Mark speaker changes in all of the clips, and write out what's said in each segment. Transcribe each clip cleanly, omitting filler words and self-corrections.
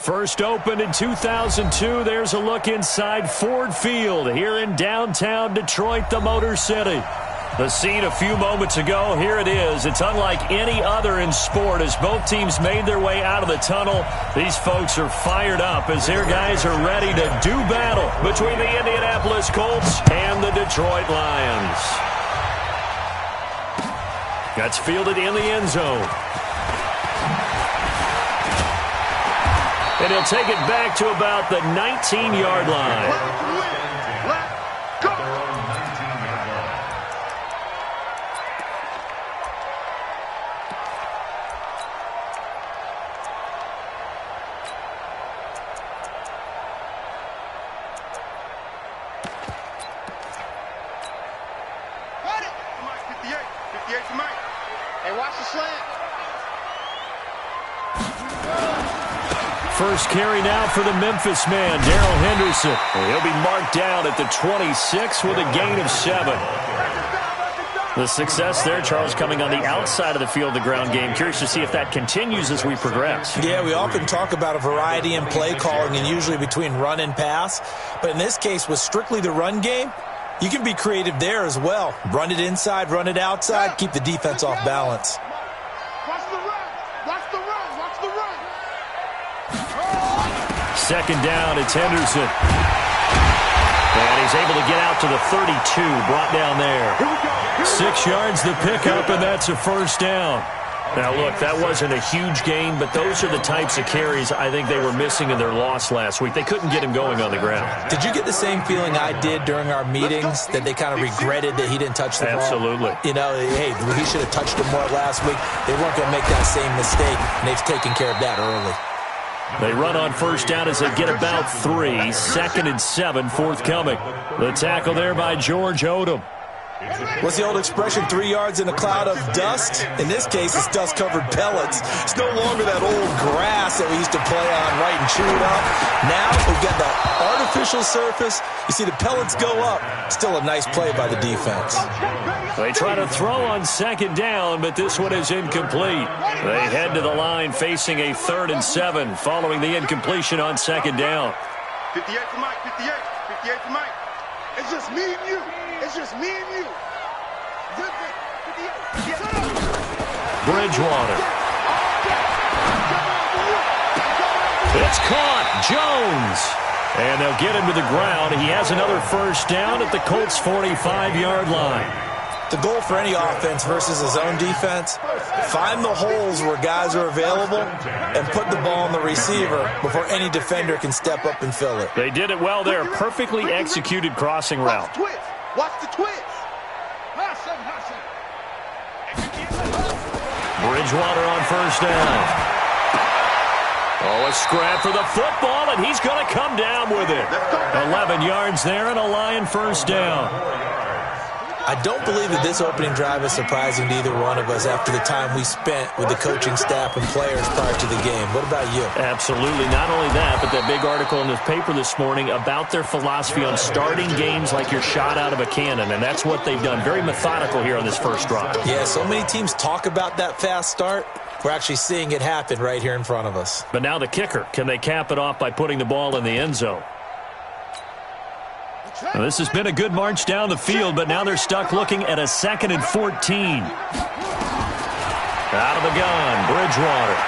Speaker 1: First opened in 2002. There's a look inside Ford Field here in downtown Detroit, the Motor City. The scene a few moments ago, here it is. It's unlike any other in sport as both teams made their way out of the tunnel. These folks are fired up as their guys are ready to do battle between the Indianapolis Colts and the Detroit Lions. That's fielded in the end zone. And he'll take it back to about the 19-yard line. First carry now for the Memphis man, Darrell Henderson. He'll be marked down at the 26 with a gain of 7. The success there, Charles, coming on the outside of the field, the ground game. Curious to see if that continues as we progress.
Speaker 2: Yeah, we often talk about a variety in play calling and usually between run and pass. But in this case, with strictly the run game, you can be creative there as well. Run it inside, run it outside, keep the defense off balance.
Speaker 1: Second down, it's Henderson. And he's able to get out to the 32, brought down there. 6 yards the pickup, and that's a first down. Now, look, that wasn't a huge gain, but those are the types of carries I think they were missing in their loss last week. They couldn't get him going on the ground.
Speaker 2: Did you get the same feeling I did during our meetings, that they kind of regretted that he didn't touch the ball?
Speaker 1: Absolutely.
Speaker 2: You know, hey, he should have touched him more last week. They weren't going to make that same mistake, and they've taken care of that early.
Speaker 1: They run on first down as they get about 3. Second and 7 forthcoming. The tackle there by George Odom.
Speaker 2: What's the old expression, 3 yards in a cloud of dust? In this case, it's dust-covered pellets. It's no longer that old grass that we used to play on right and chew it up. Now we've got that artificial surface. You see the pellets go up. Still a nice play by the defense.
Speaker 1: They try to throw on second down, but this one is incomplete. They head to the line facing a 3rd and 7 following the incompletion on second down.
Speaker 3: 58 to Mike, 58 to Mike. It's just me and you. It's just me and you.
Speaker 1: Bridgewater. It's caught. Jones. And they'll get him to the ground. He has another first down at the Colts' 45-yard line.
Speaker 2: The goal for any offense versus his own defense, find the holes where guys are available and put the ball on the receiver before any defender can step up and fill it.
Speaker 1: They did it well there. Perfectly executed crossing route.
Speaker 3: Watch the twitch.
Speaker 1: Bridgewater on first down. Oh, a scrap for the football, and he's going to come down with it. 11 yards there and a Lion first down.
Speaker 2: I don't believe that this opening drive is surprising to either one of us after the time we spent with the coaching staff and players prior to the game. What about you?
Speaker 1: Absolutely. Not only that, but that big article in the paper this morning about their philosophy on starting games like you're shot out of a cannon, and that's what they've done. Very methodical here on this first drive.
Speaker 2: Yeah, so many teams talk about that fast start. We're actually seeing it happen right here in front of us.
Speaker 1: But now the kicker. Can they cap it off by putting the ball in the end zone? Now, this has been a good march down the field, but now they're stuck looking at a 2nd and 14. Out of the gun, Bridgewater.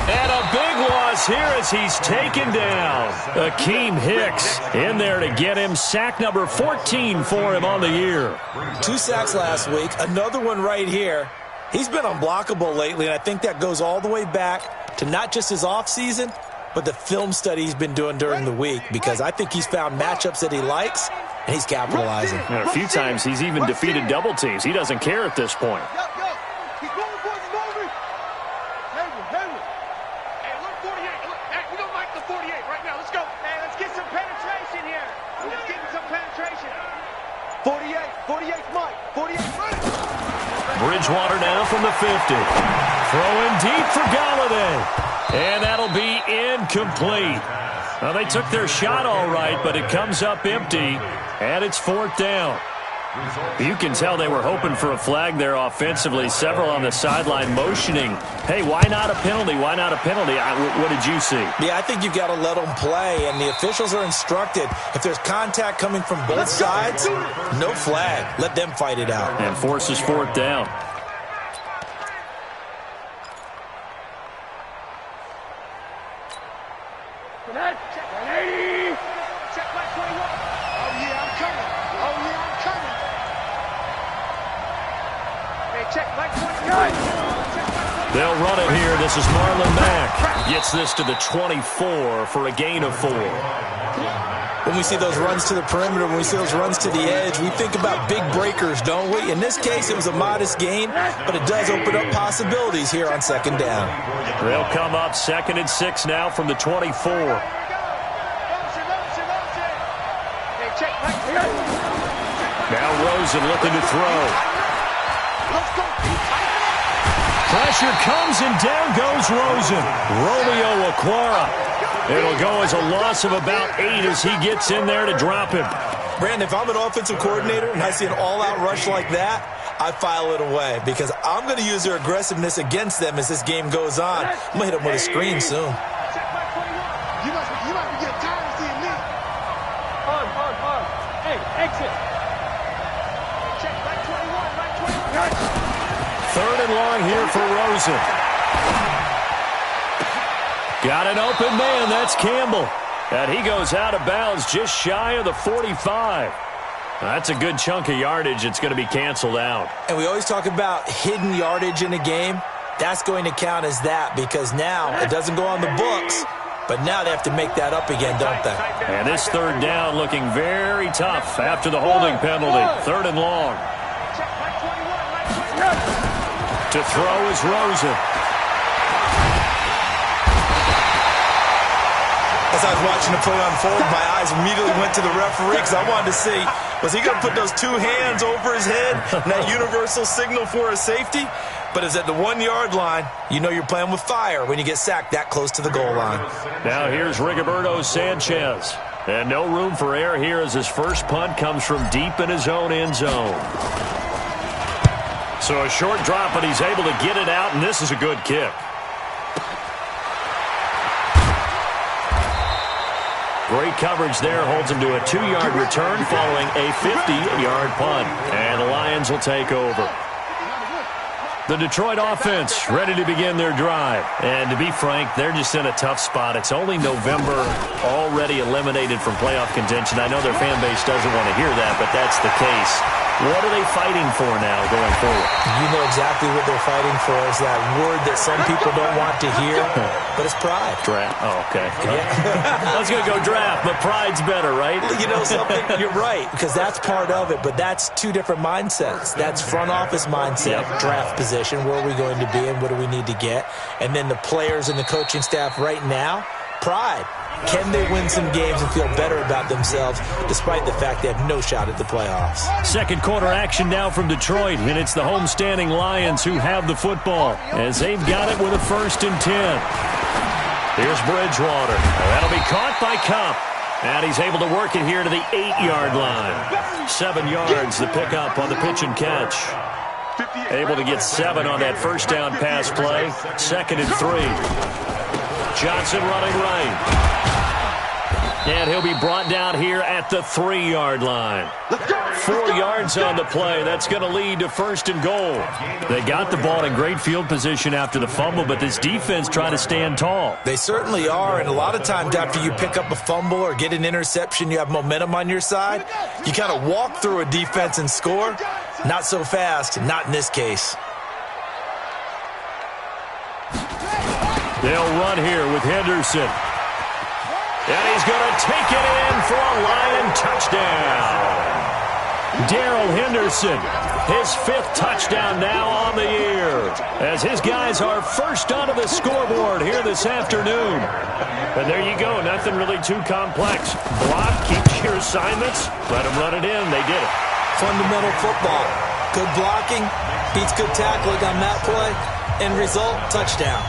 Speaker 1: And a big loss here as he's taken down. Akeem Hicks in there to get him. Sack number 14 for him on the year.
Speaker 2: 2 sacks last week, another one right here. He's been unblockable lately, and I think that goes all the way back to not just his offseason, but the film study he's been doing during the week, because I think he's found matchups that he likes, and he's capitalizing.
Speaker 1: And a few times he's even defeated double teams. He doesn't care at this point. Bridgewater now from the 50. Throwing deep for Galladay. And that'll be incomplete. Well, they took their shot all right, but it comes up empty, and it's 4th down. You can tell they were hoping for a flag there offensively. Several on the sideline motioning, hey, why not a penalty? Why not a penalty? What did you see?
Speaker 2: Yeah, I think you've got to let them play, and the officials are instructed, if there's contact coming from both sides, no flag. Let them fight it out.
Speaker 1: And forces fourth down. They'll run it here. This is Marlon Mack. Gets this to the 24 for a gain of 4.
Speaker 2: When we see those runs to the perimeter, when we see those runs to the edge, we think about big breakers, don't we? In this case, it was a modest gain, but it does open up possibilities here on second down.
Speaker 1: They'll come up 2nd and 6 now from the 24. Now Rosen looking to throw. Pressure comes, and down goes Rosen. Romeo Okwara. It'll go as a loss of about 8 as he gets in there to drop him.
Speaker 2: Brandon, if I'm an offensive coordinator and I see an all-out rush like that, I file it away because I'm going to use their aggressiveness against them as this game goes on. I'm going to hit them with a screen soon.
Speaker 3: You must be getting tired of seeing me. Hard. Hey, exit. Check right 21.
Speaker 1: 3rd and long here for Rosen. Got an open man. That's Campbell. And he goes out of bounds just shy of the 45. That's a good chunk of yardage. It's going to be canceled out.
Speaker 2: And we always talk about hidden yardage in a game. That's going to count as that because now it doesn't go on the books, but now they have to make that up again, don't they?
Speaker 1: And this 3rd down looking very tough after the holding penalty. 3rd and long. To throw is Rosen.
Speaker 2: As I was watching the play unfold, my eyes immediately went to the referee because I wanted to see, was he going to put those 2 hands over his head, that universal signal for a safety? But it's at the 1-yard line. You know you're playing with fire when you get sacked that close to the goal line.
Speaker 1: Now here's Rigoberto Sanchez. And no room for error here as his first punt comes from deep in his own end zone. So a short drop, but he's able to get it out, and this is a good kick. Great coverage there. Holds him to a 2-yard return following a 50-yard punt. And the Lions will take over. The Detroit offense ready to begin their drive. And to be frank, they're just in a tough spot. It's only November, already eliminated from playoff contention. I know their fan base doesn't want to hear that, but that's the case. What are they fighting for now going forward?
Speaker 2: You know exactly what they're fighting for. Is that word that some people don't want to hear, but it's pride.
Speaker 1: Draft. Oh, okay.
Speaker 2: Yeah.
Speaker 1: I was going to go draft, but pride's better, right?
Speaker 2: You know something? You're right, because that's part of it, but that's 2 different mindsets. That's front office mindset, draft position, where are we going to be and what do we need to get? And then the players and the coaching staff right now, pride. Can they win some games and feel better about themselves despite the fact they have no shot at the playoffs?
Speaker 1: Second quarter action now from Detroit, and it's the homestanding Lions who have the football as they've got it with a 1st and 10. Here's Bridgewater. That'll be caught by Kupp, and he's able to work it here to the 8-yard line. 7 yards, the pickup on the pitch and catch. Able to get 7 on that first down pass play. 2nd and 3. Johnson running right. And he'll be brought down here at the 3-yard line. 4 yards on the play. That's going to lead to 1st and goal. They got the ball in great field position after the fumble, but this defense trying to stand tall.
Speaker 2: They certainly are, and a lot of times after you pick up a fumble or get an interception, you have momentum on your side. You kind of walk through a defense and score. Not so fast, not in this case.
Speaker 1: They'll run here with Henderson. And he's going to take it in for a Lion touchdown. Darrell Henderson, his 5th touchdown now on the year, as his guys are first onto the scoreboard here this afternoon. And there you go, nothing really too complex. Block, keep your assignments, let them run it in. They did it.
Speaker 2: Fundamental football. Good blocking, beats good tackling on that play. End result, touchdown.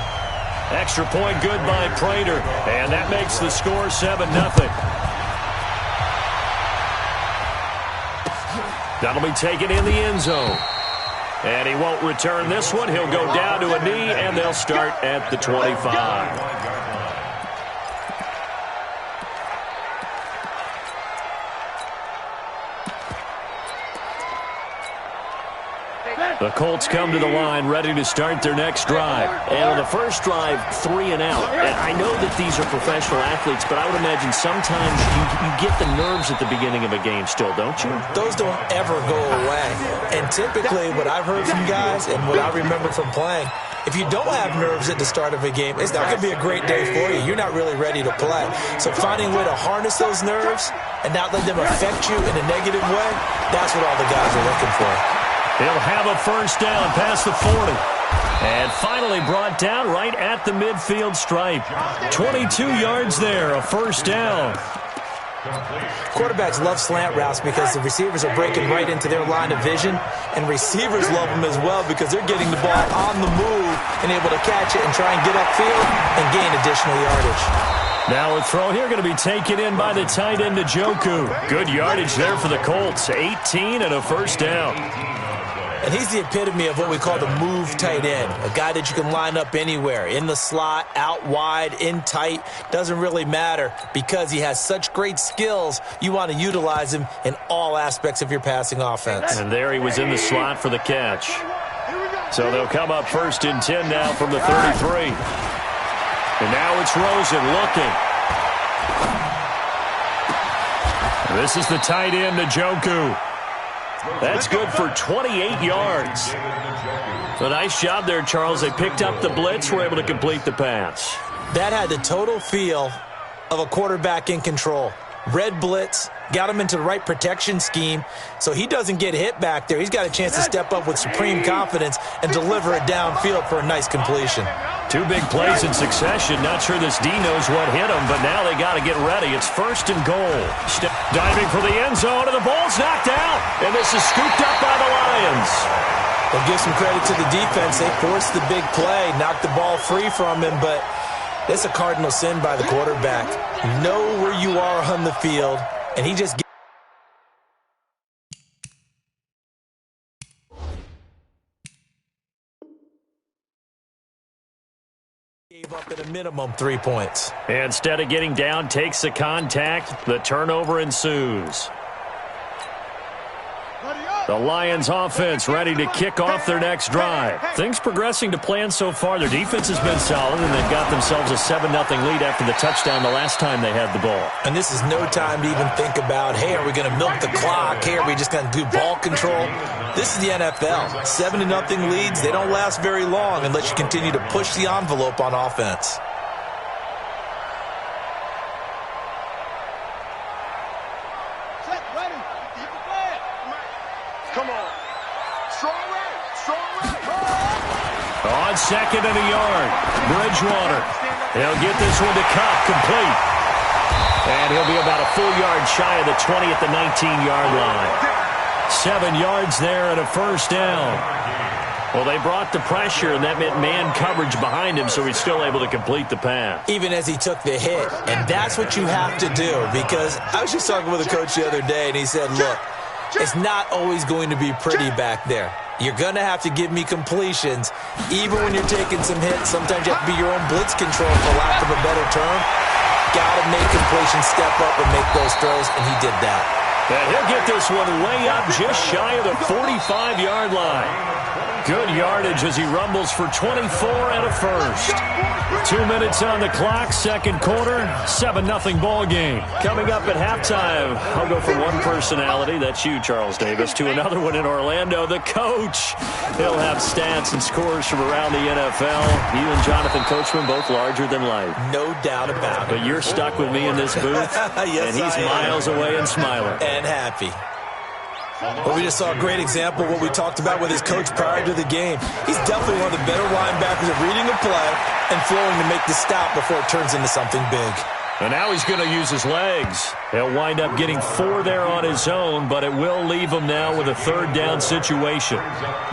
Speaker 1: Extra point good by Prater, and that makes the score 7-0. That'll be taken in the end zone. And he won't return this one. He'll go down to a knee, and they'll start at the 25. The Colts come to the line ready to start their next drive.
Speaker 4: And on the first drive, 3 and out. And I know that these are professional athletes, but I would imagine sometimes you get the nerves at the beginning of a game still, don't you?
Speaker 2: Those don't ever go away. And typically what I've heard from guys and what I remember from playing, if you don't have nerves at the start of a game, it's not going to be a great day for you. You're not really ready to play. So finding a way to harness those nerves and not let them affect you in a negative way, that's what all the guys are looking for.
Speaker 1: He'll have a first down past the 40. And finally brought down right at the midfield stripe. 22 yards there, a first down.
Speaker 2: Quarterbacks love slant routes because the receivers are breaking right into their line of vision, and receivers love them as well because they're getting the ball on the move and able to catch it and try and get upfield and gain additional yardage.
Speaker 1: Now a throw here going to be taken in by the tight end, Njoku. Good yardage there for the Colts. 18 and a first down.
Speaker 2: And he's the epitome of what we call the move tight end, a guy that you can line up anywhere, in the slot, out wide, in tight, doesn't really matter because he has such great skills. You want to utilize him in all aspects of your passing offense.
Speaker 1: And there he was in the slot for the catch. So they'll come up first and 10 now from the 33. And now it's Rosen looking. This is the tight end, Njoku. That's good for 28 yards. So nice job there, Charles. They picked up the blitz, were able to complete the pass.
Speaker 2: That had the total feel of a quarterback in control. Red blitz, got him into the right protection scheme, so he doesn't get hit back there. He's got a chance to step up with supreme confidence and deliver it downfield for a nice completion.
Speaker 1: 2 big plays in succession. Not sure this D knows what hit him, but now they got to get ready. It's first and goal. Diving for the end zone, and the ball's knocked out. And this is scooped up by the Lions.
Speaker 2: Well, give some credit to the defense. They forced the big play, knocked the ball free from him, but that's a cardinal sin by the quarterback. Know where you are on the field, and he just gave up at a minimum 3 points.
Speaker 1: Instead of getting down, takes the contact. The turnover ensues. The Lions offense ready to kick off their next drive. Things progressing to plan so far. Their defense has been solid, and they've got themselves a 7-0 lead after the touchdown the last time they had the ball.
Speaker 2: And this is no time to even think about, hey, are we going to milk the clock? Hey, are we just going to do ball control? This is the NFL. 7-0 leads, they don't last very long unless you continue to push the envelope on offense.
Speaker 1: On second and a yard, Bridgewater. He'll get this one to Cup, complete. And he'll be about a full yard shy of the 20 at the 19-yard line. 7 yards there and a first down. Well, they brought the pressure, and that meant man coverage behind him, so he's still able to complete the pass.
Speaker 2: Even as he took the hit. And that's what you have to do, because I was just talking with a coach the other day, and he said, look, it's not always going to be pretty back there. You're going to have to give me completions. Even when you're taking some hits, sometimes you have to be your own blitz control, for lack of a better term. Got to make completions, step up and make those throws, and he did that.
Speaker 1: And he'll get this one way up just shy of the 45-yard line. Good yardage as he rumbles for 24 and a first. 2 minutes on the clock, second quarter, 7-0 ball game. Coming up at halftime, I'll go from one personality, that's you, Charles Davis, to another one in Orlando, the coach. He'll have stats and scores from around the NFL. You and Jonathan Coachman, both larger than life.
Speaker 2: No doubt about it.
Speaker 1: But you're stuck with me in this booth,
Speaker 2: yes,
Speaker 1: and he's miles away and smiling.
Speaker 2: And happy. Well, we just saw a great example of what we talked about with his coach prior to the game. He's definitely one of the better linebackers at reading a play and flowing to make the stop before it turns into something big.
Speaker 1: And now he's going to use his legs. He'll wind up getting 4 there on his own, but it will leave him now with a third down situation.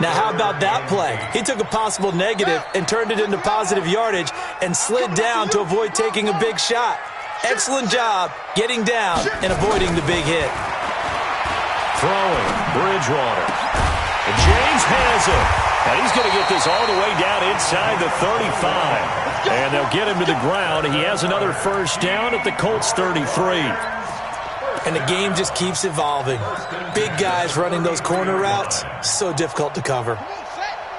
Speaker 2: Now, how about that play? He took a possible negative and turned it into positive yardage and slid down to avoid taking a big shot. Excellent job getting down and avoiding the big hit.
Speaker 1: Throwing, Bridgewater. And James has it. And he's going to get this all the way down inside the 35. And they'll get him to the ground. He has another first down at the Colts 33.
Speaker 2: And the game just keeps evolving. Big guys running those corner routes, so difficult to cover.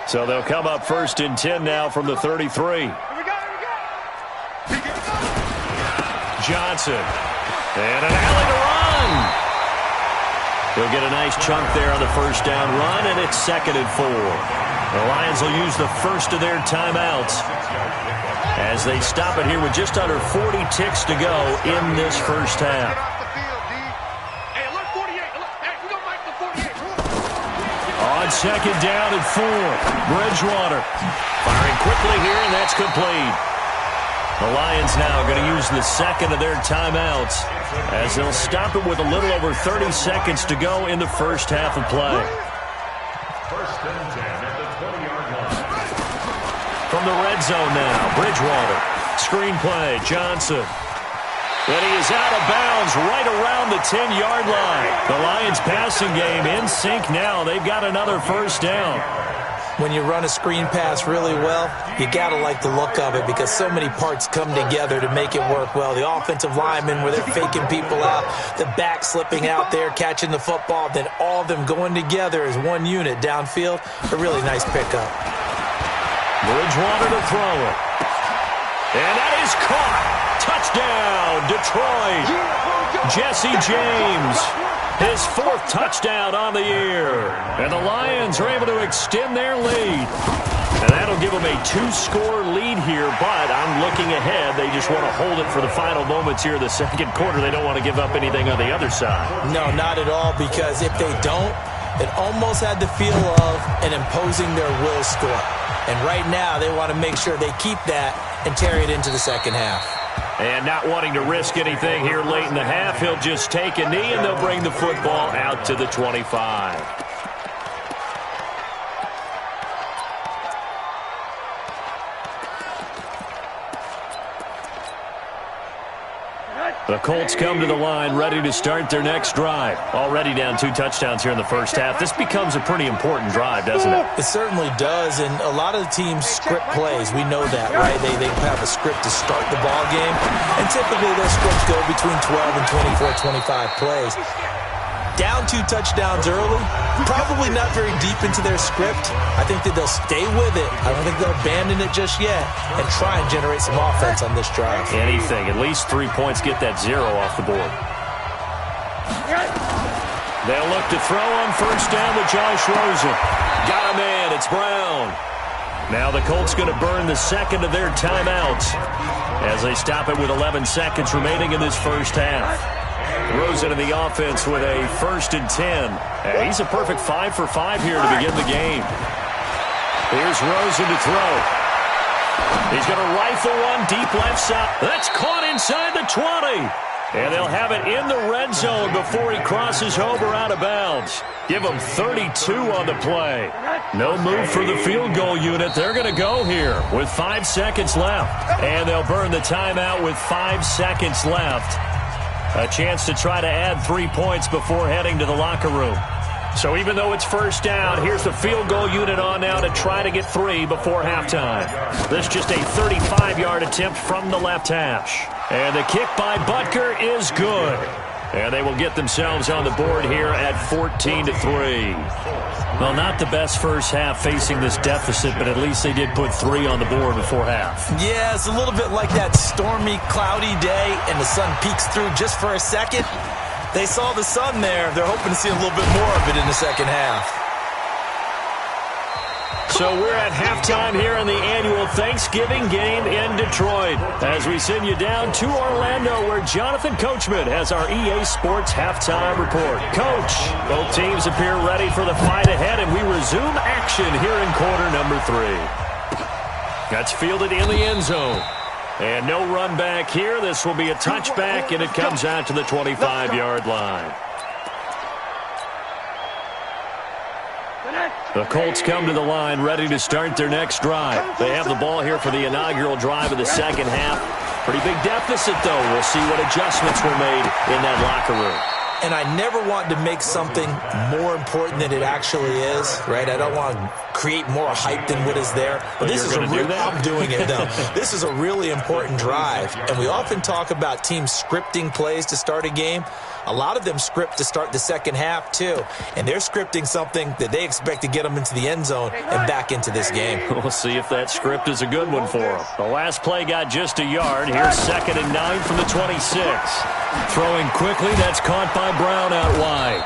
Speaker 1: So they'll come up 1st and 10 now from the 33. Johnson. And an alley to run. He'll get a nice chunk there on the first down run, and it's 2nd and 4. The Lions will use the first of their timeouts as they stop it here with just under 40 ticks to go in this first half. On 2nd down and 4, Bridgewater firing quickly here, and that's complete. The Lions now going to use the second of their timeouts as they'll stop it with a little over 30 seconds to go in the first half of play.
Speaker 5: First and 10 at the 20-yard line.
Speaker 1: From the red zone now, Bridgewater. Screen play, Johnson. And he is out of bounds right around the 10-yard line. The Lions passing game in sync now. They've got another first down.
Speaker 2: When you run a screen pass really well, you got to like the look of it because so many parts come together to make it work well. The offensive linemen where they're faking people out, the back slipping out there, catching the football, then all of them going together as one unit downfield. A really nice pickup.
Speaker 1: Bridgewater to throw it. And that is caught. Touchdown, Detroit. Jesse James. His 4th touchdown on the year. And the Lions are able to extend their lead. And that'll give them a 2-score lead here, but I'm looking ahead. They just want to hold it for the final moments here in the second quarter. They don't want to give up anything on the other side.
Speaker 2: No, not at all, because if they don't, it almost had the feel of an imposing their will score. And right now, they want to make sure they keep that and carry it into the second half.
Speaker 1: And not wanting to risk anything here late in the half, he'll just take a knee and they'll bring the football out to the 25. The Colts come to the line ready to start their next drive. Already down 2 touchdowns here in the first half. This becomes a pretty important drive, doesn't it?
Speaker 2: It certainly does, and a lot of the teams script plays. We know that, right? They have a script to start the ball game, and typically those scripts go between 12 and 24, 25 plays. Down 2 touchdowns early, probably not very deep into their script. I think that they'll stay with it. I don't think they'll abandon it just yet and try and generate some offense on this drive.
Speaker 1: Anything. At least 3 points, get that 0 off the board. They'll look to throw on first down with Josh Rosen. Got a man. It's Brown. Now the Colts going to burn the second of their timeouts as they stop it with 11 seconds remaining in this first half. Rosen in the offense with a 1st and 10. And he's a perfect 5 for 5 here to begin the game. Here's Rosen to throw. He's going to rifle one deep left side. That's caught inside the 20. And they'll have it in the red zone before he crosses over out of bounds. Give him 32 on the play. No move for the field goal unit. They're going to go here with 5 seconds left. And they'll burn the timeout with 5 seconds left. A chance to try to add 3 points before heading to the locker room. So even though it's first down, here's the field goal unit on now to try to get 3 before halftime. This just a 35-yard attempt from the left hash. And the kick by Butker is good. And they will get themselves on the board here at 14-3. Well, not the best first half facing this deficit, but at least they did put 3 on the board before half.
Speaker 2: Yeah, it's a little bit like that stormy, cloudy day, and the sun peeks through just for a second. They saw the sun there. They're hoping to see a little bit more of it in the second half.
Speaker 1: So we're at halftime here in the annual Thanksgiving game in Detroit as we send you down to Orlando where Jonathan Coachman has our EA Sports halftime report. Coach, both teams appear ready for the fight ahead, and we resume action here in quarter number 3. That's fielded in the end zone. And no run back here. This will be a touchback, and it comes out to the 25-yard line. The Colts come to the line ready to start their next drive. They have the ball here for the inaugural drive of the second half. Pretty big deficit, though. We'll see what adjustments were made in that locker room.
Speaker 2: And I never want to make something more important than it actually is, right? I don't want to create more hype than what is there. But this is I'm doing it, though. This is a really important drive. And we often talk about teams scripting plays to start a game. A lot of them script to start the second half, too. And they're scripting something that they expect to get them into the end zone and back into this game.
Speaker 1: We'll see if that script is a good one for them. The last play got just a yard. Here's 2nd and 9 from the 26. Throwing quickly, that's caught by Brown out wide.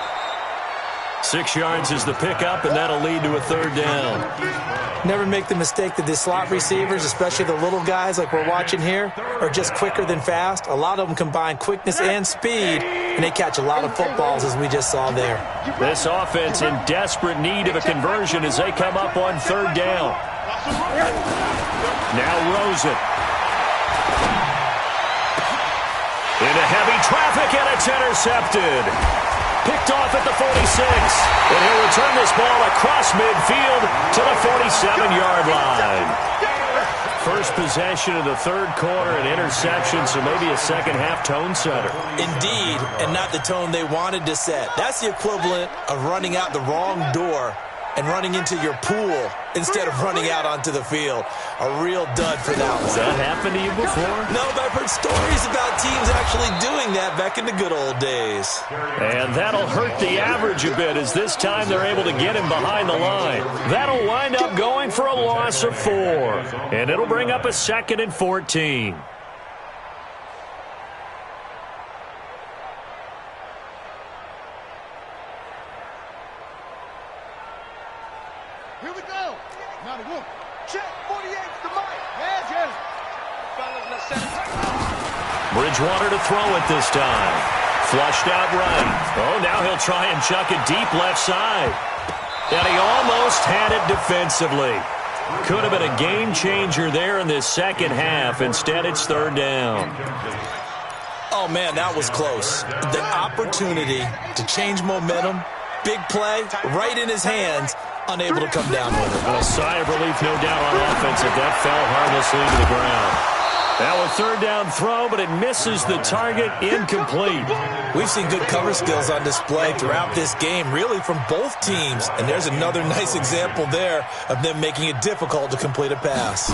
Speaker 1: 6 yards is the pickup, and that'll lead to a 3rd down.
Speaker 2: Never make the mistake that the slot receivers, especially the little guys like we're watching here, are just quicker than fast. A lot of them combine quickness and speed, and they catch a lot of footballs, as we just saw there.
Speaker 1: This offense in desperate need of a conversion as they come up on 3rd down. Now Rosen. Into heavy traffic, and it's intercepted. Picked off at the 46. And he'll return this ball across midfield to the 47-yard line. First possession of the 3rd quarter, an interception, so maybe a second-half tone setter.
Speaker 2: Indeed, and not the tone they wanted to set. That's the equivalent of running out the wrong door and running into your pool instead of running out onto the field. A real dud for that one.
Speaker 1: Has that happened to you before?
Speaker 2: No, but I've heard stories about teams actually doing that back in the good old days.
Speaker 1: And that'll hurt the average a bit as this time they're able to get him behind the line. That'll wind up going for a loss of 4. And it'll bring up a 2nd and 14.
Speaker 3: Here we go. Now the whoop. Check 48 to Mike. Yes, yes. Fellas, let's set it.
Speaker 1: Bridgewater to throw it this time. Flushed out right. Oh, now he'll try and chuck it deep left side. And he almost had it defensively. Could have been a game changer there in this second half. Instead, it's 3rd down.
Speaker 2: Oh, man, that was close. The opportunity to change momentum, big play, right in his hands, unable to come down with it.
Speaker 1: A sigh of relief, no doubt, on offense if that fell harmlessly to the ground. Now a 3rd down throw, but it misses the target, incomplete.
Speaker 2: We've seen good cover skills on display throughout this game, really from both teams. And there's another nice example there of them making it difficult to complete a pass.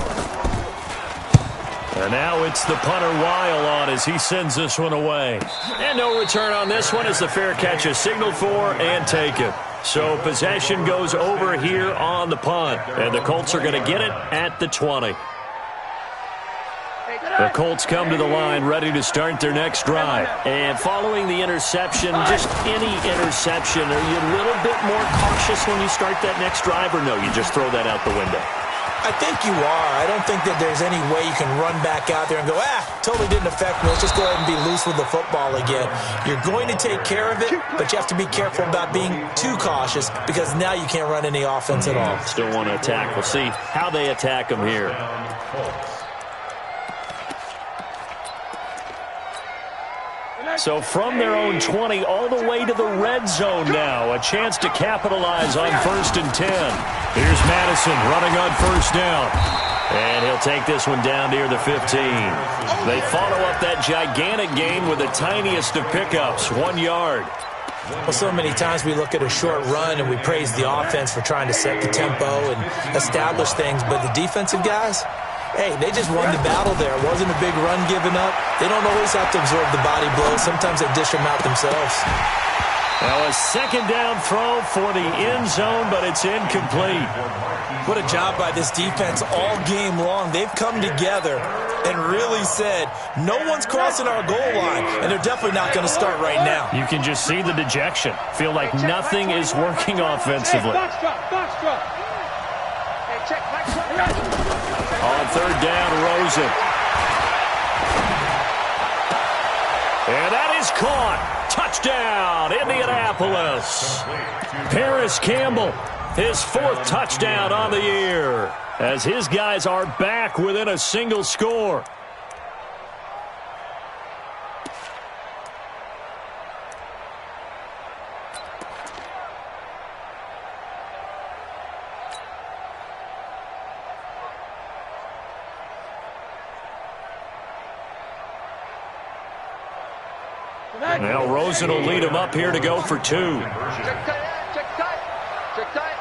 Speaker 1: And now it's the punter Weil on as he sends this one away. And no return on this one as the fair catch is signaled for and taken. So possession goes over here on the punt. And the Colts are going to get it at the 20. The Colts come to the line ready to start their next drive. And following the interception, just any interception, are you a little bit more cautious when you start that next drive, or no, you just throw that out the window?
Speaker 2: I think you are. I don't think that there's any way you can run back out there and go, totally didn't affect me. Let's just go ahead and be loose with the football again. You're going to take care of it, but you have to be careful about being too cautious because now you can't run any offense at all.
Speaker 1: Still want to attack. We'll see how they attack them here. So from their own 20 all the way to the red zone now. A chance to capitalize on 1st and 10. Here's Madison running on 1st down. And he'll take this one down near the 15. They follow up that gigantic gain with the tiniest of pickups, 1 yard.
Speaker 2: Well, so many times we look at a short run and we praise the offense for trying to set the tempo and establish things. But the defensive guys, hey, they just won the battle there. It wasn't a big run given up. They don't always have to absorb the body blows. Sometimes they dish them out themselves.
Speaker 1: Now a 2nd down throw for the end zone, but it's incomplete.
Speaker 2: What a job by this defense all game long. They've come together and really said, no one's crossing our goal line, and they're definitely not going to start right now.
Speaker 1: You can just see the dejection. Feel like nothing is working offensively.
Speaker 3: Box drop. Hey, check, box drop.
Speaker 1: On 3rd down, Rosen. And that is caught. Touchdown, Indianapolis. Paris Campbell, his 4th touchdown on the year, as his guys are back within a single score. Now Rosen will lead him up here to go for 2.
Speaker 3: Check tight. Check tight. Check tight.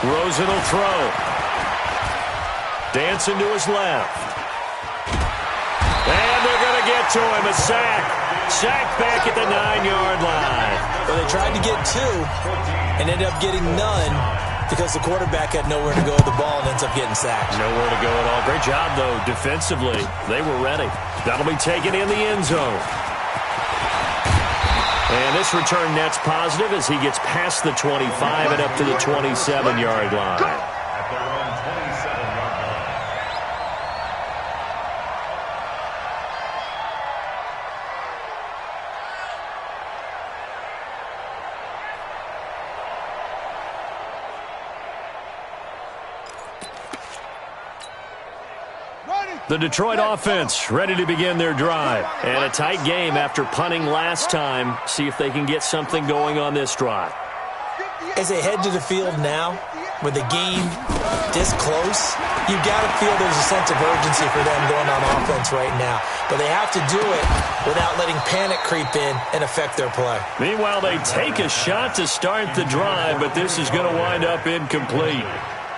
Speaker 1: Rosen will throw. Dancing to his left. And they're going to get to him. A sack. Sack back at the 9-yard line.
Speaker 2: Well, they tried to get 2 and ended up getting none because the quarterback had nowhere to go with the ball and ends up getting sacked.
Speaker 1: Nowhere to go at all. Great job, though, defensively. They were ready. That'll be taken in the end zone. And this return net's positive as he gets past the 25 and up to the 27-yard line.
Speaker 5: At their own 27-yard line.
Speaker 1: The Detroit offense ready to begin their drive. And a tight game after punting last time. See if they can get something going on this drive.
Speaker 2: As they head to the field now, with the game this close, you've got to feel there's a sense of urgency for them going on offense right now. But they have to do it without letting panic creep in and affect their play.
Speaker 1: Meanwhile, they take a shot to start the drive, but this is going to wind up incomplete.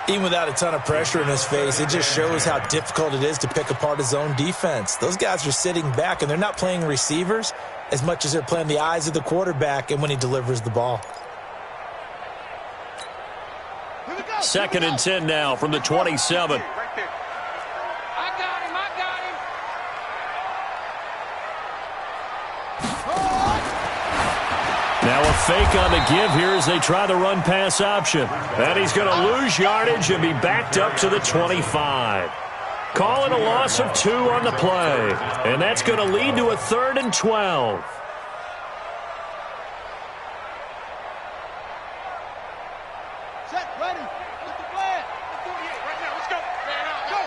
Speaker 2: Even without a ton of pressure in his face, it just shows how difficult it is to pick apart his own defense. Those guys are sitting back, and they're not playing receivers as much as they're playing the eyes of the quarterback and when he delivers the ball.
Speaker 1: 2nd and 10 now from the 27. Now a fake on the give here as they try the run-pass option. And he's going to lose yardage and be backed up to the 25. Calling a loss of 2 on the play. And that's going to lead to a 3rd and 12.
Speaker 3: Set, ready. Get the flag. Let's do it right now. Let's go. Man out. Go.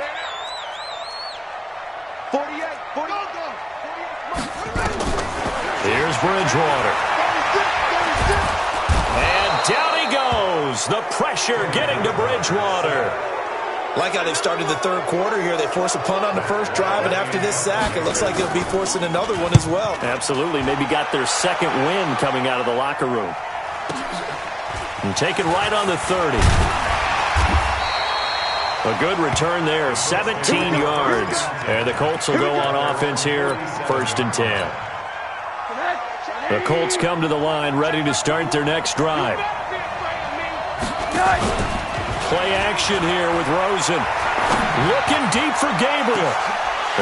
Speaker 3: Man out. 48. 40. Go. 48.
Speaker 1: Here's Bridgewater.
Speaker 3: 36.
Speaker 1: And down he goes. The pressure getting to Bridgewater.
Speaker 2: Like how they've started the third quarter here. They force a punt on the first drive, and after this sack, it looks like they'll be forcing another one as well.
Speaker 1: Absolutely. Maybe got their second win coming out of the locker room. And taken right on the 30. A good return there, 17 yards. And the Colts will go on offense here, 1st and 10. The Colts come to the line, ready to start their next drive. Play action here with Rosen. Looking deep for Gabriel.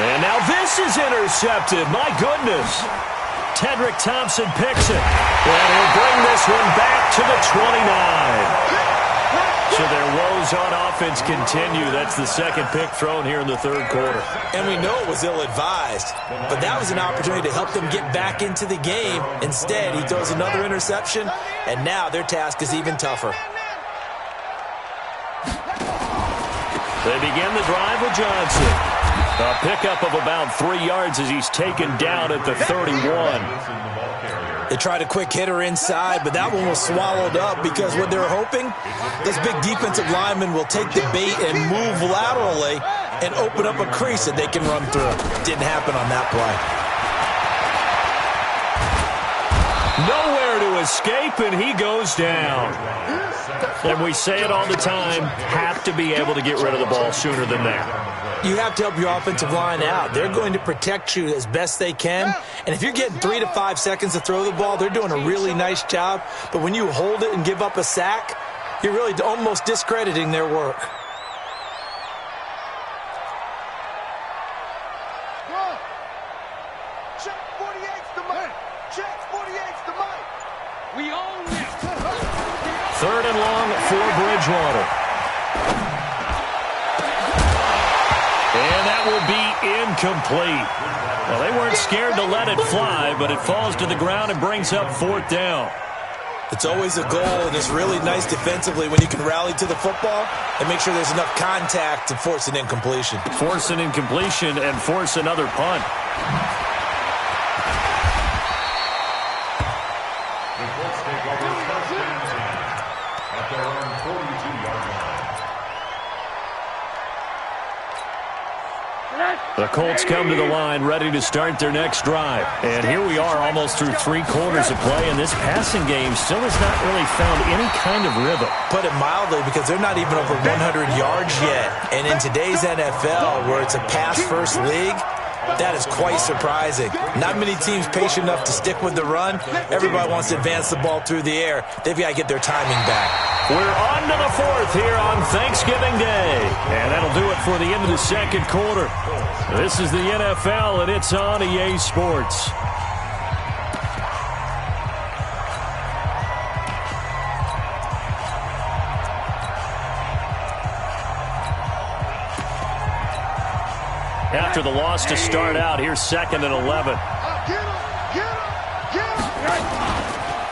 Speaker 1: And now this is intercepted. My goodness. Tedrick Thompson picks it. And he'll bring this one back to the 29. So their woes on offense continue. That's the second pick thrown here in the third quarter.
Speaker 2: And we know it was ill-advised, but that was an opportunity to help them get back into the game. Instead, he throws another interception, and now their task is even tougher.
Speaker 1: They begin the drive with Johnson. A pickup of about 3 yards as he's taken down at the 31.
Speaker 2: They tried a quick hitter inside, but that one was swallowed up because what they're hoping, this big defensive lineman will take the bait and move laterally and open up a crease that they can run through. Didn't happen on that play.
Speaker 1: Nowhere to escape, and he goes down. And we say it all the time, have to be able to get rid of the ball sooner than that.
Speaker 2: You have to help your offensive line out. They're going to protect you as best they can. And if you're getting 3 to 5 seconds to throw the ball, they're doing a really nice job. But when you hold it and give up a sack, you're really almost discrediting their work.
Speaker 3: Check 48's the mic. Check 48's the mic. We own this.
Speaker 1: 3rd and long for Bridgewater. And that will be incomplete. Well, they weren't scared to let it fly, but it falls to the ground and brings up 4th down.
Speaker 2: It's always a goal, and it's really nice defensively when you can rally to the football and make sure there's enough contact to force an incompletion.
Speaker 1: Force an incompletion and force another punt.
Speaker 5: The Colts take over 1st and 10 at their own 42-yard line.
Speaker 1: The Colts come to the line ready to start their next drive. And here we are almost through 3 quarters of play, and this passing game still has not really found any kind of rhythm.
Speaker 2: Put it mildly, because they're not even over 100 yards yet. And in today's NFL, where it's a pass-first league, that is quite surprising. Not many teams patient enough to stick with the run. Everybody wants to advance the ball through the air. They've got to get their timing back.
Speaker 1: We're on to the 4th here on Thanksgiving Day. And that'll do it for the end of the second quarter. This is the NFL, and it's on EA Sports. After the loss to start out, here's 2nd and 11.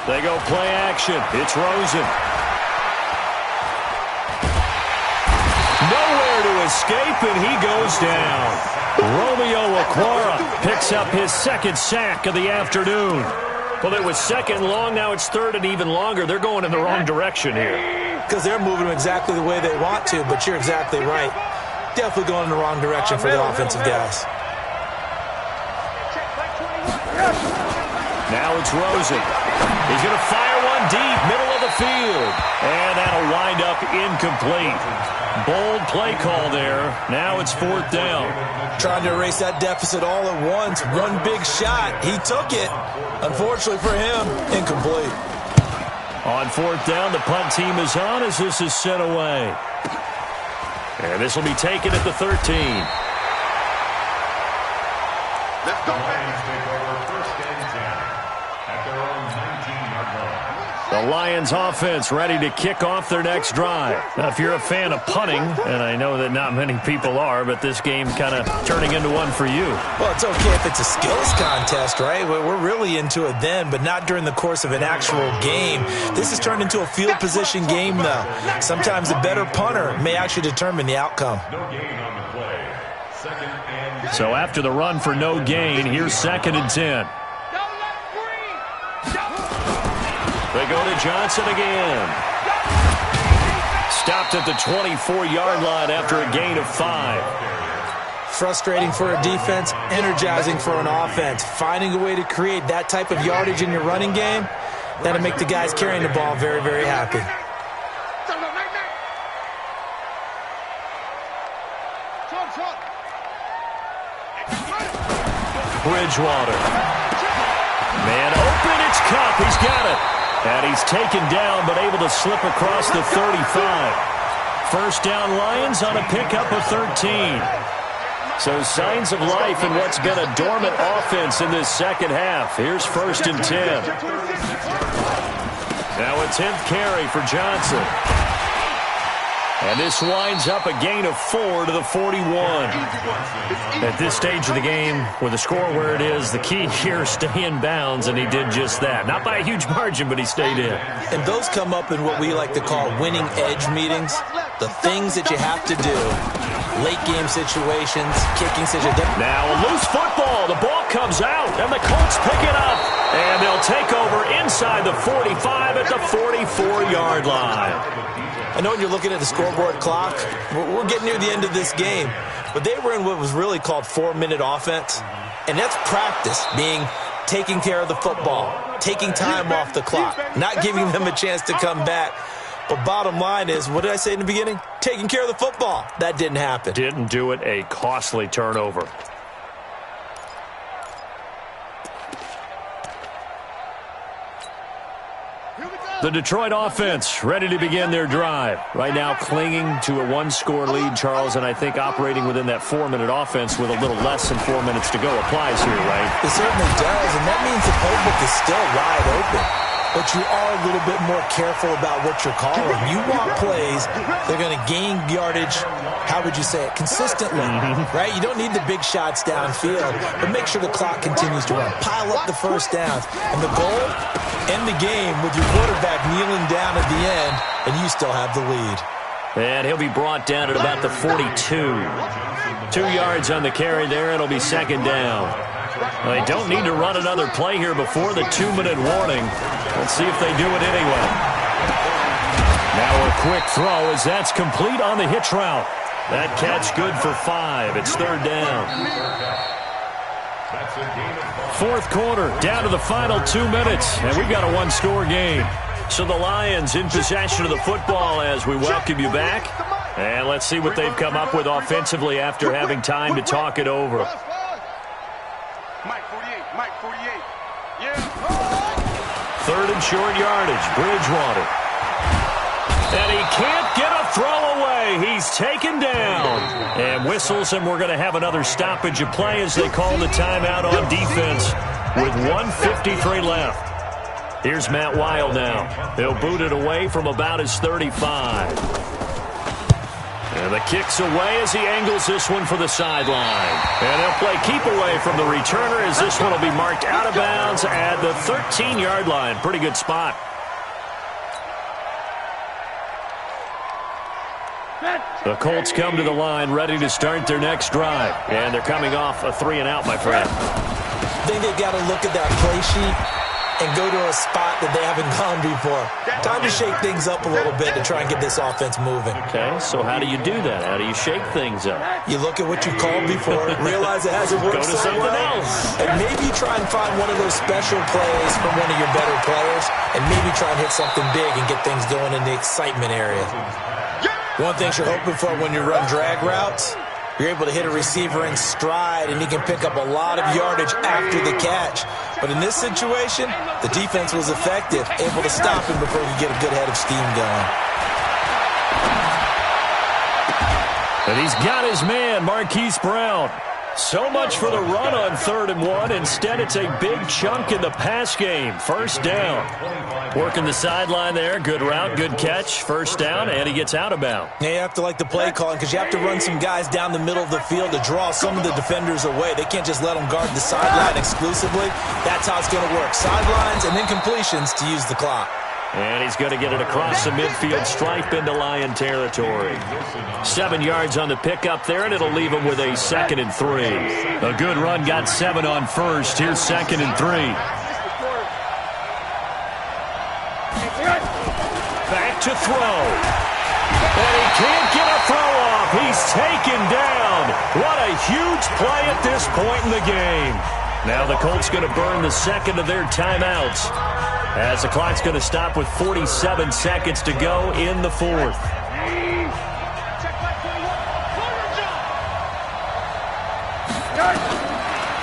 Speaker 1: They go play action. It's Rosen. Nowhere to escape, and he goes down. Romeo Okwara picks up his 2nd sack of the afternoon. Well, it was 2nd and long. Now it's 3rd and even longer. They're going in the wrong direction here.
Speaker 2: Because they're moving exactly the way they want to, but you're exactly right. Definitely going in the wrong direction for the offensive guys.
Speaker 1: Now it's Rosen. He's going to fire one deep, middle of the field. And that'll wind up incomplete. Bold play call there. Now it's 4th down.
Speaker 2: Trying to erase that deficit all at once. One big shot. He took it. Unfortunately for him, incomplete.
Speaker 1: On 4th down, the punt team is on as this is sent away. And this will be taken at the 13.
Speaker 3: Let's go,
Speaker 5: Lions take over 1st and 10 at their own 19-yard line.
Speaker 1: The Lions offense ready to kick off their next drive. Now, if you're a fan of punting, and I know that not many people are, but this game kind of turning into one for you.
Speaker 2: Well, it's okay if it's a skills contest, right? We're really into it then, but not during the course of an actual game. This has turned into a field position game, though. Sometimes a better punter may actually determine the outcome.
Speaker 5: No gain on the play. 2nd and
Speaker 1: So after the run for no gain, here's 2nd and 10. They go to Johnson again. Stopped at the 24-yard line after a gain of 5.
Speaker 2: Frustrating for a defense, energizing for an offense. Finding a way to create that type of yardage in your running game, that'll make the guys carrying the ball very, very happy.
Speaker 1: Bridgewater. Man open, it's Cup. He's got it. And he's taken down, but able to slip across the 35. 1st down Lions on a pickup of 13. So signs of life in what's been a dormant offense in this second half. Here's 1st and 10. Now a 10th carry for Johnson. And this winds up a gain of 4 to the 41. At this stage of the game, with the score where it is, the key here is stay in bounds, and he did just that. Not by a huge margin, but he stayed in.
Speaker 2: And those come up in what we like to call winning edge meetings. The things that you have to do. Late game situations, kicking situations.
Speaker 1: Now a loose football. The ball comes out, and the Colts pick it up. And they'll take over inside the 45 at the 44-yard line.
Speaker 2: I know when you're looking at the scoreboard clock, we're getting near the end of this game, but they were in what was really called 4-minute offense, and that's practice, being taking care of the football, taking time off the clock, not giving them a chance to come back. But bottom line is, what did I say in the beginning? Taking care of the football. That didn't happen.
Speaker 1: Didn't do it, a costly turnover. The Detroit offense ready to begin their drive. Right now clinging to a 1-score lead, Charles, and I think operating within that 4-minute offense with a little less than 4 minutes to go applies here, right?
Speaker 2: It certainly does, and that means the playbook is still wide open. But you are a little bit more careful about what you're calling. You want plays that are going to gain yardage, how would you say it, consistently, right? You don't need the big shots downfield, but make sure the clock continues to run. Pile up the first downs. And the goal, end the game with your quarterback kneeling down at the end, and you still have the lead.
Speaker 1: And he'll be brought down at about the 42. 2 yards on the carry there. It'll be 2nd down. Well, they don't need to run another play here before the 2-minute warning. Let's see if they do it anyway. Now a quick throw as that's complete on the hitch route. That catch good for 5. It's third down. Fourth quarter, down to the final 2 minutes, and we've got a one-score game. So the Lions in possession of the football as we welcome you back. And let's see what they've come up with offensively after having time to talk it over.
Speaker 3: Mike 48, Mike 48. Yeah.
Speaker 1: Third and short yardage, Bridgewater. And he can't get a throw away. He's taken down. And whistles, and we're going to have another stoppage of play as they call the timeout on defense with 1:53 left. Here's Matt Wild now. He'll boot it away from about his 35. And the kick's away as he angles this one for the sideline. And he'll play keep away from the returner as this one will be marked out of bounds at the 13-yard line. Pretty good spot. The Colts come to the line ready to start their next drive. And they're coming off a 3-and-out, my friend.
Speaker 2: I think they've got to look at that play sheet and go to a spot that they haven't gone before. Time to shake things up a little bit to try and get this offense moving.
Speaker 1: Okay, so how do you do that? How do you shake things up?
Speaker 2: You look at what you called before, realize it hasn't worked
Speaker 1: Go to
Speaker 2: so
Speaker 1: something
Speaker 2: well,
Speaker 1: else.
Speaker 2: and maybe try and find one of those special plays from one of your better players, and maybe try and hit something big and get things going in the excitement area. One thing you're hoping for when you run drag routes, you're able to hit a receiver in stride, and he can pick up a lot of yardage after the catch. But in this situation, the defense was effective, able to stop him before he could get a good head of steam going.
Speaker 1: And he's got his man, Marquise Brown. So much for the run on 3rd and 1. Instead, it's a big chunk in the pass game. First down. Working the sideline there. Good route, good catch. First down, and he gets out of bounds.
Speaker 2: Yeah, you have to like the play calling because you have to run some guys down the middle of the field to draw some of the defenders away. They can't just let them guard the sideline exclusively. That's how it's going to work. Sidelines and then completions to use the clock.
Speaker 1: And he's going to get it across the midfield stripe into Lion territory. 7 yards on the pickup there, and it'll leave him with a 2nd and 3. A good run, got 7 on first. Here's 2nd and 3. Back to throw. And he can't get a throw off. He's taken down. What a huge play at this point in the game. Now the Colts going to burn the second of their timeouts, as the clock's going to stop with 47 seconds to go in the fourth.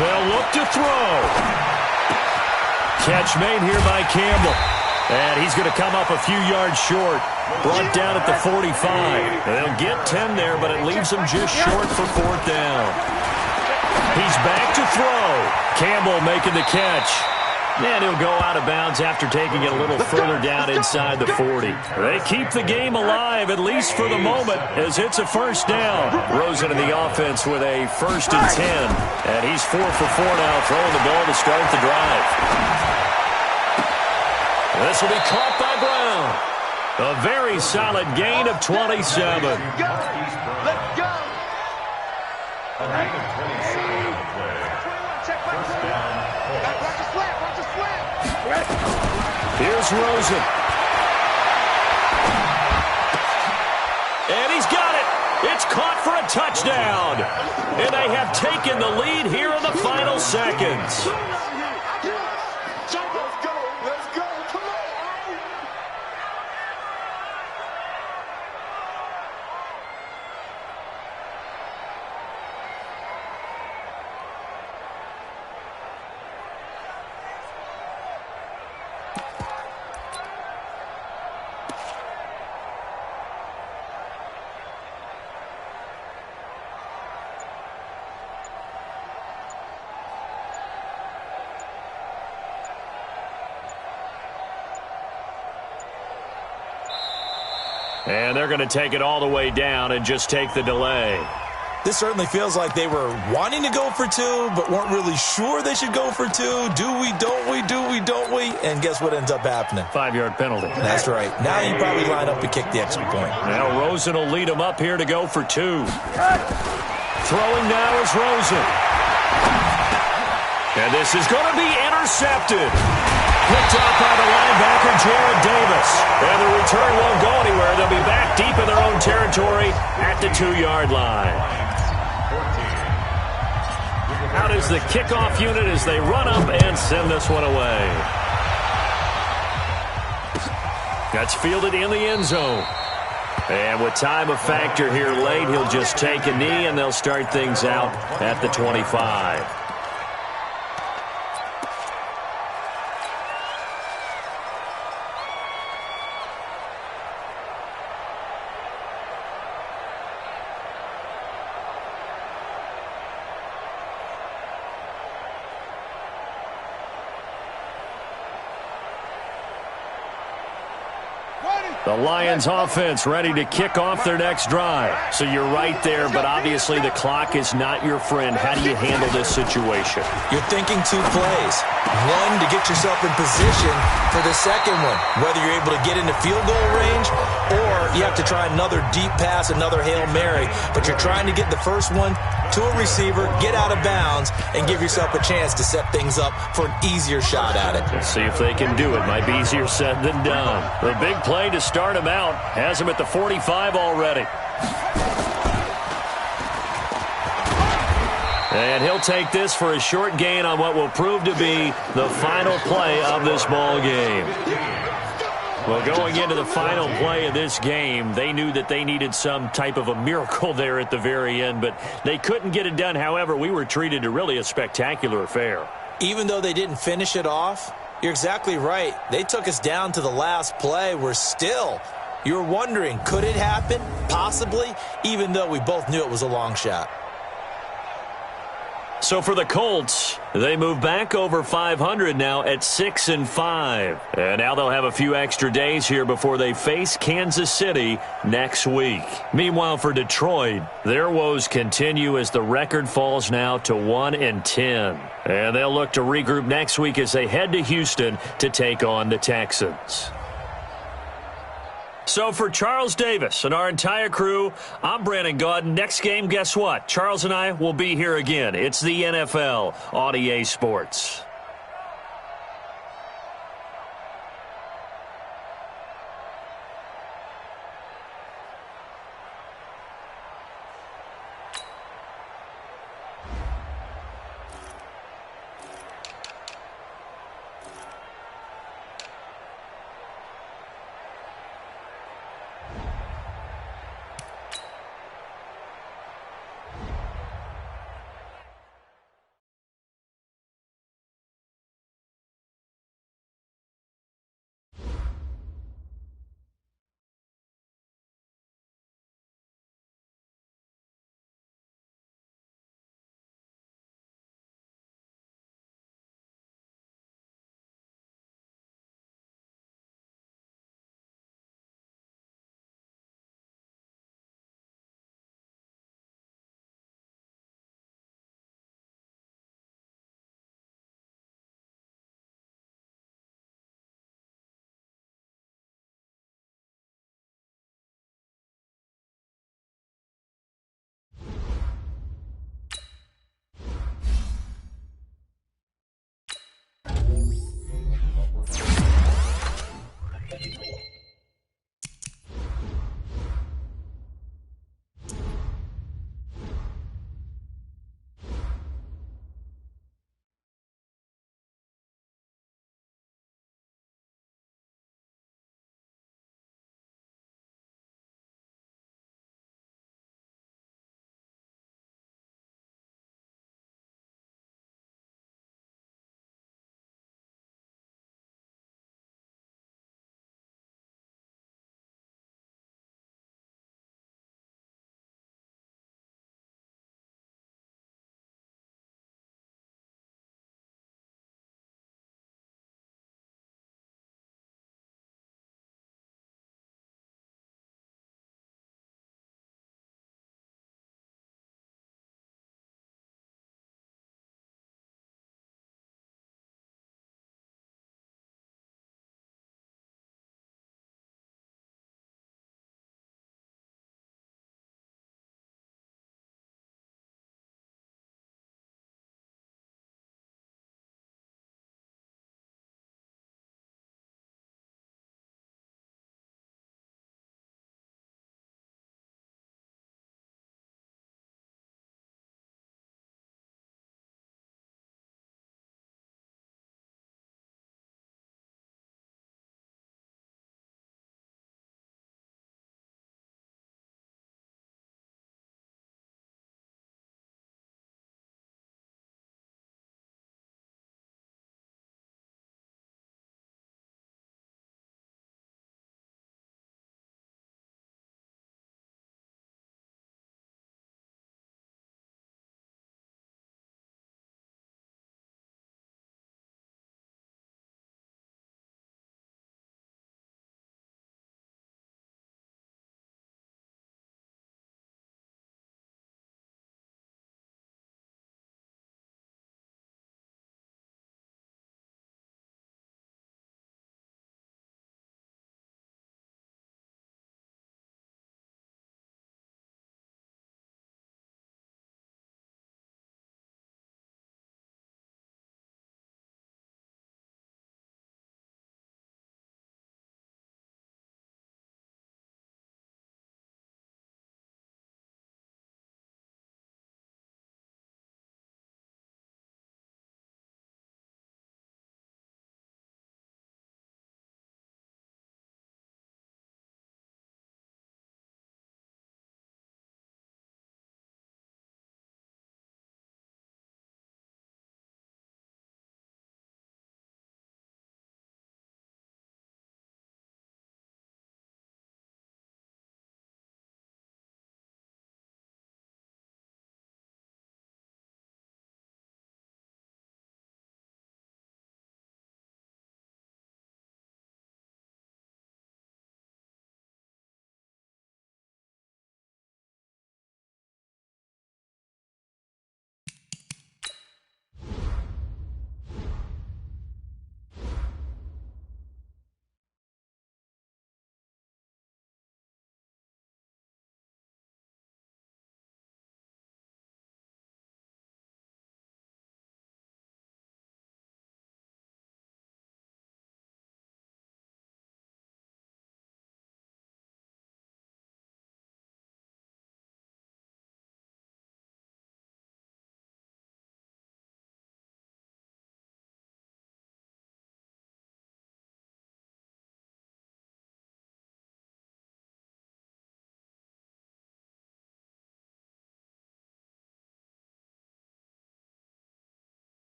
Speaker 1: They'll look to throw. Catch made here by Campbell. And he's going to come up a few yards short. Brought down at the 45. They'll get 10 there, but it leaves them just short for 4th down. He's back to throw. Campbell making the catch. And he'll go out of bounds after taking it a little further down inside the 40. They keep the game alive, at least for the moment, as it's a first down. Rosen in the offense with a 1st and 10. And he's 4 for 4 now, throwing the ball to start the drive. This will be caught by Brown. A very solid gain of 27.
Speaker 3: Let's go.
Speaker 1: Here's Rosen. And he's got it. It's caught for a touchdown. And they have taken the lead here in the final seconds.
Speaker 3: Let's go. Come on.
Speaker 1: And they're going to take it all the way down and just take the delay.
Speaker 2: This certainly feels like they were wanting to go for 2, but weren't really sure they should go for 2. Do we, don't we, do we, don't we? And guess what ends up happening?
Speaker 1: 5-yard penalty.
Speaker 2: That's right. Now you probably line up and kick the extra point.
Speaker 1: Now Rosen will lead him up here to go for 2. Throwing now is Rosen. And this is going to be intercepted. Picked off by the linebacker, Jared Davis. And the return won't go anywhere. They'll be back deep in their own territory at the 2-yard line. Out is the kickoff unit as they run up and send this one away. That's fielded in the end zone. And with time a factor here late, he'll just take a knee, and they'll start things out at the 25. The Lions offense ready to kick off their next drive. So you're right there, but obviously the clock is not your friend. How do you handle this situation?
Speaker 2: You're thinking 2 plays. One, to get yourself in position for the second one, whether you're able to get into field goal range or you have to try another deep pass, another Hail Mary. But you're trying to get the first one to a receiver, get out of bounds, and give yourself a chance to set things up for an easier shot at it.
Speaker 1: Let's see if they can do it. Might be easier said than done. The big play to start him out has him at the 45 already. And he'll take this for a short gain on what will prove to be the final play of this ball game. Well, going into the final play of this game, they knew that they needed some type of a miracle there at the very end, but they couldn't get it done. However, we were treated to really a spectacular affair.
Speaker 2: Even though they didn't finish it off, you're exactly right. They took us down to the last play. You're wondering, could it happen? Possibly, even though we both knew it was a long shot.
Speaker 1: So for the Colts, they move back over 500 now at 6-5. And now they'll have a few extra days here before they face Kansas City next week. Meanwhile, for Detroit, their woes continue as the record falls now to 1-10. And they'll look to regroup next week as they head to Houston to take on the Texans. So for Charles Davis and our entire crew, I'm Brandon Gaudin. Next game, guess what? Charles and I will be here again. It's the NFL on EA Sports.